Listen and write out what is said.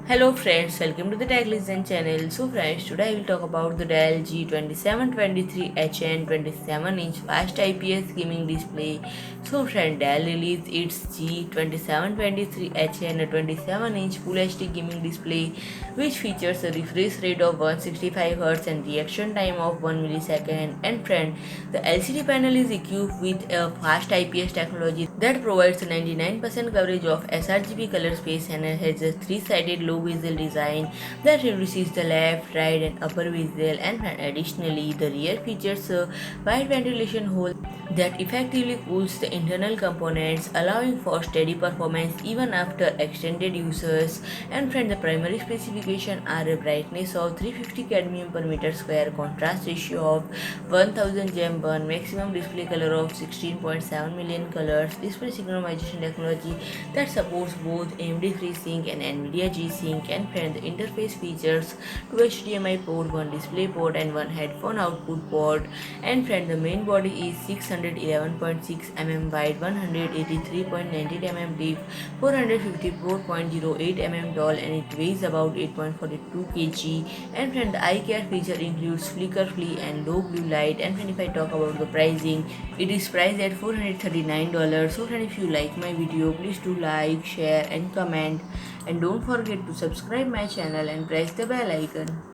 Hello friends, welcome to the Tech Listen channel. So friends, today I will talk about the Dell G2723HN 27-inch Fast IPS gaming display. So friend, Dell released its G2723HN, a 27-inch Full HD gaming display which features a refresh rate of 165Hz and reaction time of 1 millisecond. And friend, the LCD panel is equipped with a Fast IPS technology that provides 99% coverage of sRGB color space and has a three-sided low bezel design that reduces the left, right, and upper bezel. And additionally, the rear features a wide ventilation hole that effectively cools the internal components, allowing for steady performance even after extended uses. And friend, the primary specifications are a brightness of 350 cadmium per meter square, contrast ratio of 1000 gem 1, maximum display color of 16.7 million colors, display synchronization technology that supports both AMD FreeSync and NVIDIA G-Sync. And friend, the interface features two HDMI port, one DisplayPort, and one headphone output port. And friend, the main body is 611.6 mm wide, 183.98 mm deep, 454.08 mm tall, and it weighs about 8.42 kg. And friend, the eye care feature includes flicker free and low blue light. And friend, if I talk about the pricing, it is priced at $439. So friend, if you like my video, please do like, share and comment, and don't forget to subscribe my channel and press the bell icon.